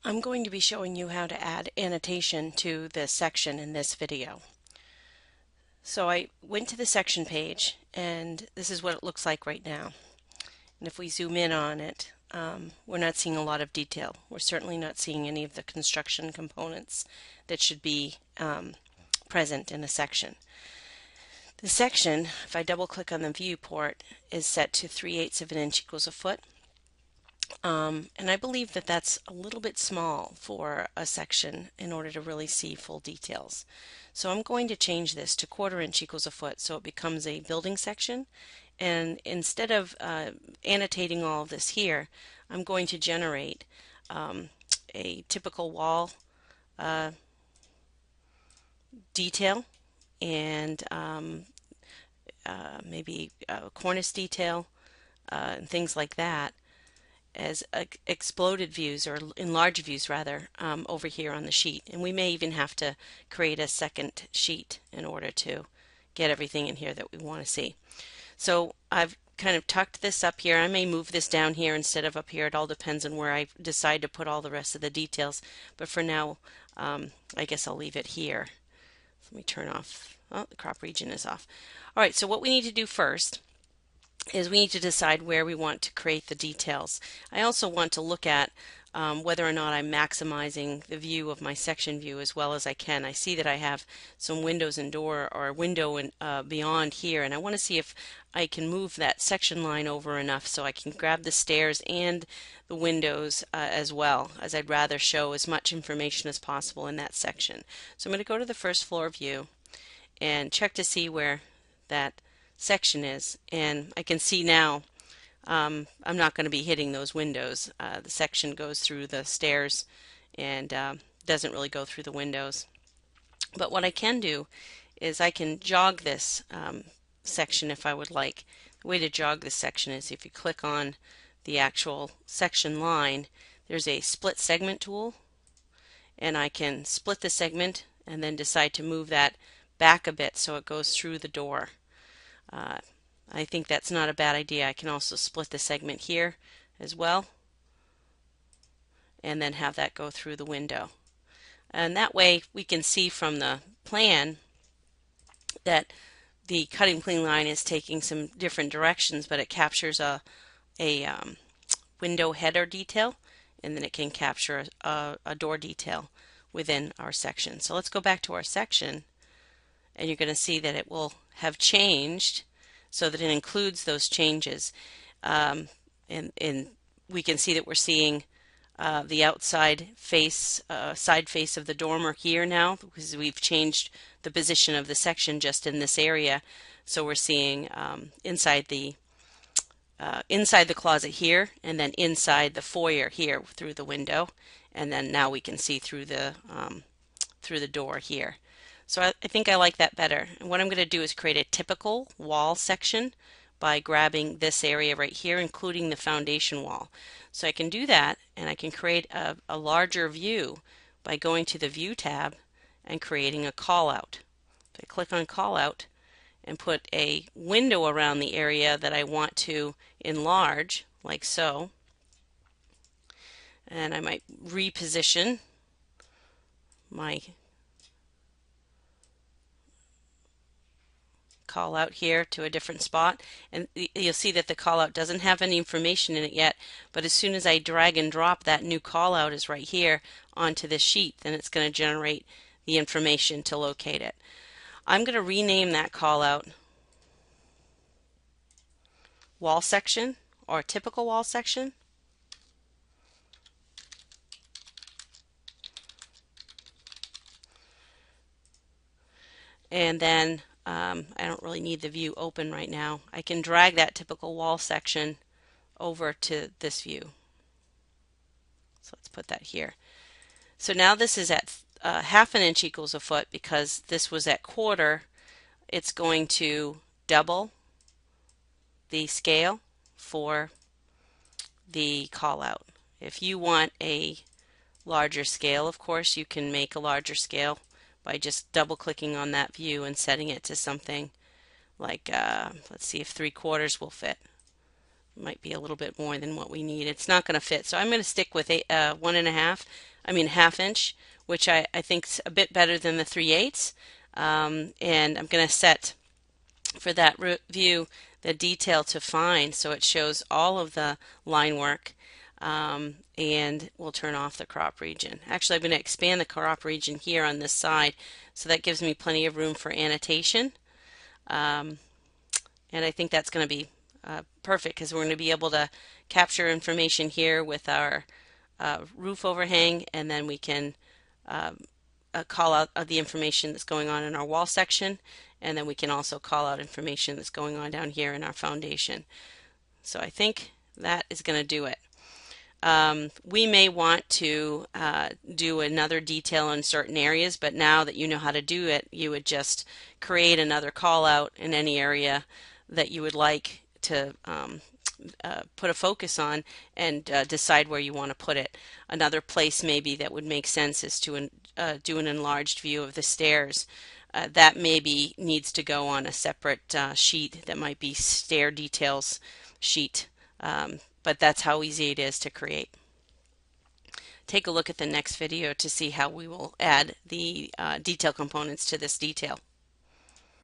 I'm going to be showing you how to add annotation to the section in this video. So I went to the section page and this is what it looks like right now. And if we zoom in on it, we're not seeing a lot of detail. We're certainly not seeing any of the construction components that should be present in a section. The section, if I double click on the viewport, is set to 3/8 of an inch equals a foot. And I believe that that's a little bit small for a section in order to really see full details. So I'm going to change this to 1/4 inch equals a foot so it becomes a building section. And instead of annotating all of this here, I'm going to generate a typical wall detail and maybe a cornice detail and things like that as exploded views or enlarged views rather over here on the sheet. And we may even have to create a second sheet in order to get everything in here that we want to see. So I've kind of tucked this up here. I may move this down here instead of up here. It all depends on where I decide to put all the rest of the details. But for now, I guess I'll leave it here. Let me turn off. Oh, the crop region is off. All right, so what we need to do first is we need to decide where we want to create the details. I also want to look at whether or not I'm maximizing the view of my section view as well as I can. I see that I have some windows and door or a window beyond here, and I want to see if I can move that section line over enough so I can grab the stairs and the windows as well, as I'd rather show as much information as possible in that section. So I'm going to go to the first floor view and check to see where that section is, and I can see now I'm not going to be hitting those windows. The section goes through the stairs and doesn't really go through the windows. But what I can do is I can jog this section if I would like. The way to jog this section is if you click on the actual section line, there's a split segment tool, and I can split the segment and then decide to move that back a bit so it goes through the door. I think that's not a bad idea. I can also split the segment here as well and then have that go through the window. And that way we can see from the plan that the cutting plane line is taking some different directions, but it captures a window header detail, and then it can capture a door detail within our section. So let's go back to our section, and you're going to see that it will have changed so that it includes those changes. And we can see that we're seeing the outside face, side face of the dormer here now, because we've changed the position of the section just in this area. So we're seeing inside the closet here, and then inside the foyer here through the window, and then now we can see through the door here. So I think I like that better. And what I'm going to do is create a typical wall section by grabbing this area right here, including the foundation wall. So I can do that, and I can create a larger view by going to the View tab and creating a callout. So I click on callout and put a window around the area that I want to enlarge, like so. And I might reposition my call out here to a different spot, and you'll see that the call out doesn't have any information in it yet, but as soon as I drag and drop that new call out is right here onto this sheet, then it's going to generate the information to locate it. I'm going to rename that call out wall section or typical wall section. And then I don't really need the view open right now. I can drag that typical wall section over to this view. So let's put that here. So now this is at 1/2 inch equals a foot because this was at 1/4. It's going to double the scale for the call out. If you want a larger scale, of course, you can make a larger scale by just double clicking on that view and setting it to something like, let's see if 3/4 will fit. It might be a little bit more than what we need. It's not going to fit, so I'm going to stick with 1.5. half inch, which I think is a bit better than the 3/8. And I'm going to set for that view the detail to fine so it shows all of the line work, and we'll turn off the crop region. Actually, I'm going to expand the crop region here on this side so that gives me plenty of room for annotation, and I think that's going to be perfect because we're going to be able to capture information here with our roof overhang, and then we can call out the information that's going on in our wall section, and then we can also call out information that's going on down here in our foundation. So I think that is going to do it. We may want to do another detail in certain areas, but now that you know how to do it, you would just create another call out in any area that you would like to put a focus on, and decide where you want to put it. Another place maybe that would make sense is to do an enlarged view of the stairs. That maybe needs to go on a separate sheet that might be stair details sheet, but that's how easy it is to create. Take a look at the next video to see how we will add the detail components to this detail.